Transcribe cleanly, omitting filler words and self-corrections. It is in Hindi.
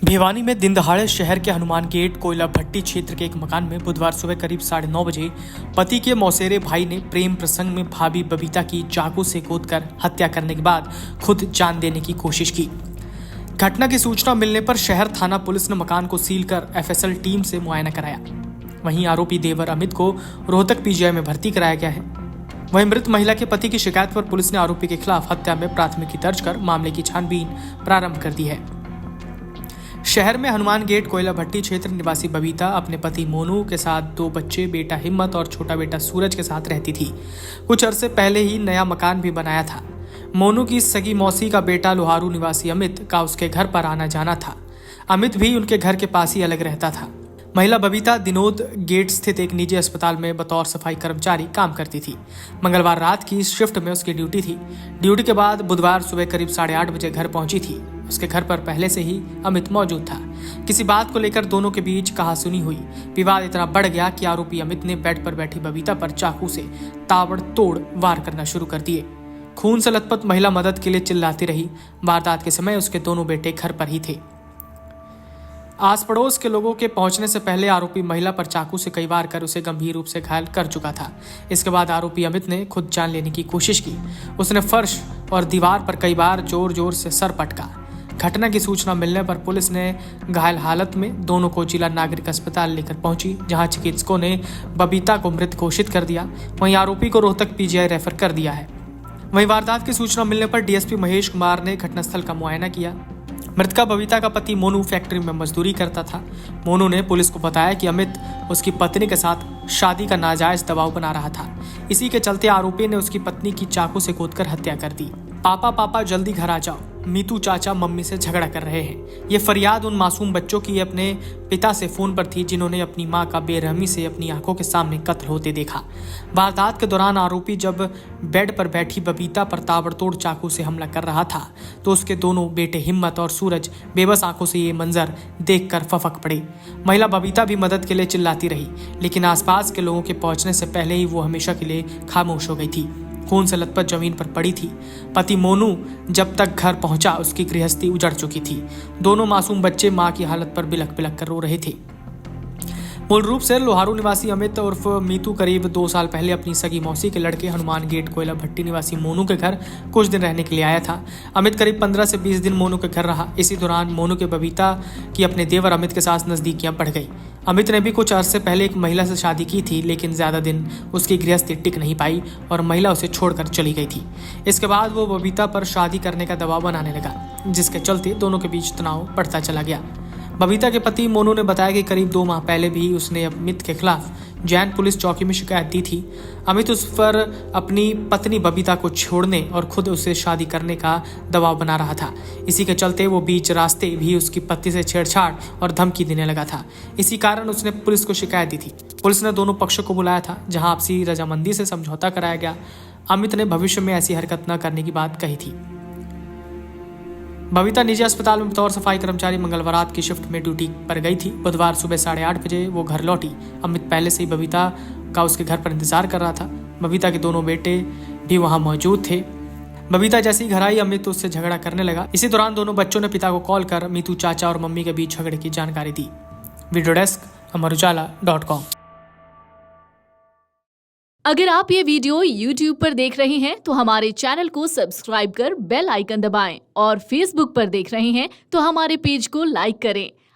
भिवानी में दिन दहाड़े शहर के हनुमान गेट कोयला भट्टी क्षेत्र के एक मकान में बुधवार सुबह करीब 9:30 बजे पति के मौसेरे भाई ने प्रेम प्रसंग में भाभी बबीता की चाकू से गोदकर हत्या करने के बाद खुद जान देने की कोशिश की। घटना की सूचना मिलने पर शहर थाना पुलिस ने मकान को सील कर एफएसएल टीम से मुआयना कराया। वहीं आरोपी देवर अमित को रोहतक पीजीआई में भर्ती कराया गया है। वहीं मृत महिला के पति की शिकायत पर पुलिस ने आरोपी के खिलाफ हत्या में प्राथमिकी दर्ज कर मामले की छानबीन प्रारंभ कर दी है। शहर में हनुमान गेट कोयला भट्टी क्षेत्र निवासी बबीता अपने पति मोनू के साथ 2 बच्चे, बेटा हिम्मत और छोटा बेटा सूरज के साथ रहती थी। कुछ अरसे पहले ही नया मकान भी बनाया था। मोनू की सगी मौसी का बेटा लोहारू निवासी अमित का उसके घर पर आना जाना था। अमित भी उनके घर के पास ही अलग रहता था। महिला बबीता दिनोद गेट स्थित एक निजी अस्पताल में बतौर सफाई कर्मचारी काम करती थी। मंगलवार रात की शिफ्ट में उसकी ड्यूटी थी। ड्यूटी के बाद बुधवार सुबह करीब 8:30 बजे घर पहुंची थी। उसके घर पर पहले से ही अमित मौजूद था। किसी बात को लेकर दोनों के बीच कहासुनी हुई। विवाद इतना बढ़ गया कि आरोपी अमित ने बेड पर बैठी बबीता पर चाकू से ताबड़तोड़ वार करना शुरू कर दिए। खून से लथपथ महिला मदद के लिए चिल्लाती रही। वारदात के समय उसके दोनों बेटे घर पर ही थे। आस पड़ोस के लोगों के पहुंचने से पहले आरोपी महिला पर चाकू से कई वार कर उसे गंभीर रूप से घायल कर चुका था। इसके बाद आरोपी अमित ने खुद जान लेने की कोशिश की। उसने फर्श और दीवार पर कई बार जोर जोर से सर पटका। घटना की सूचना मिलने पर पुलिस ने घायल हालत में दोनों को जिला नागरिक अस्पताल लेकर पहुंची, जहां चिकित्सकों ने बबीता को मृत घोषित कर दिया। वहीं आरोपी को रोहतक पीजीआई रेफर कर दिया है। वहीं वारदात की सूचना मिलने पर डीएसपी महेश कुमार ने घटनास्थल का मुआयना किया। मृतका बबीता का पति मोनू फैक्ट्री में मजदूरी करता था। मोनू ने पुलिस को बताया कि अमित उसकी पत्नी के साथ शादी का नाजायज दबाव बना रहा था। इसी के चलते आरोपी ने उसकी पत्नी की चाकू से गोदकर हत्या कर दी। पापा जल्दी घर आ जाओ, मीतू चाचा मम्मी से झगड़ा कर रहे हैं। ये फरियाद उन मासूम बच्चों की अपने पिता से फोन पर थी, जिन्होंने अपनी मां का बेरहमी से अपनी आंखों के सामने कत्ल होते देखा। वारदात के दौरान आरोपी जब बेड पर बैठी बबीता पर ताबड़तोड़ चाकू से हमला कर रहा था, तो उसके दोनों बेटे हिम्मत और सूरज बेबस आंखों से ये मंजर देखकर फफक पड़े। महिला बबीता भी मदद के लिए चिल्लाती रही, लेकिन आसपास के लोगों के पहुंचने से पहले ही वो हमेशा के लिए खामोश हो गई थी। खून से लथपथ जमीन पर पड़ी थी। पति मोनू जब तक घर पहुंचा उसकी गृहस्थी उजड़ चुकी थी। दोनों मासूम बच्चे मां की हालत पर बिलख बिलख कर रो रहे थे। मूल रूप से लोहारू निवासी अमित उर्फ मीतू करीब 2 साल पहले अपनी सगी मौसी के लड़के हनुमान गेट कोयला भट्टी निवासी मोनू के घर कुछ दिन रहने के लिए आया था। अमित करीब 15 से 20 दिन मोनू के घर रहा। इसी दौरान मोनू के बबीता की अपने देवर अमित के साथ नजदीकियां बढ़ गई। अमित ने भी कुछ अरसे पहले एक महिला से शादी की थी, लेकिन ज्यादा दिन उसकी गृहस्थी टिक नहीं पाई और महिला उसे छोड़कर चली गई थी। इसके बाद वो बबीता पर शादी करने का दबाव बनाने लगा, जिसके चलते दोनों के बीच तनाव बढ़ता चला गया। बबीता के पति मोनू ने बताया कि करीब 2 माह पहले भी उसने अमित के खिलाफ जैन पुलिस चौकी में शिकायत दी थी। अमित उस पर अपनी पत्नी बबीता को छोड़ने और खुद उससे शादी करने का दबाव बना रहा था। इसी के चलते वो बीच रास्ते भी उसकी पत्नी से छेड़छाड़ और धमकी देने लगा था। इसी कारण उसने पुलिस को शिकायत दी थी। पुलिस ने दोनों पक्षों को बुलाया था, जहां आपसी रजामंदी से समझौता कराया गया। अमित ने भविष्य में ऐसी हरकत न करने की बात कही थी। बबीता निजी अस्पताल में बतौर सफाई कर्मचारी मंगलवार रात की शिफ्ट में ड्यूटी पर गई थी। बुधवार सुबह 8:30 बजे वो घर लौटी। अमित पहले से ही बबीता का उसके घर पर इंतजार कर रहा था। बबीता के दोनों बेटे भी वहां मौजूद थे। बबीता जैसे ही घर आई, अमित उससे झगड़ा करने लगा। इसी दौरान दोनों बच्चों ने पिता को कॉल कर मीतू चाचा और मम्मी के बीच झगड़े की जानकारी दी। Video desk अमरुजाला.com। अगर आप ये वीडियो YouTube पर देख रहे हैं तो हमारे चैनल को सब्सक्राइब कर बेल आइकन दबाएं और Facebook पर देख रहे हैं तो हमारे पेज को लाइक करें।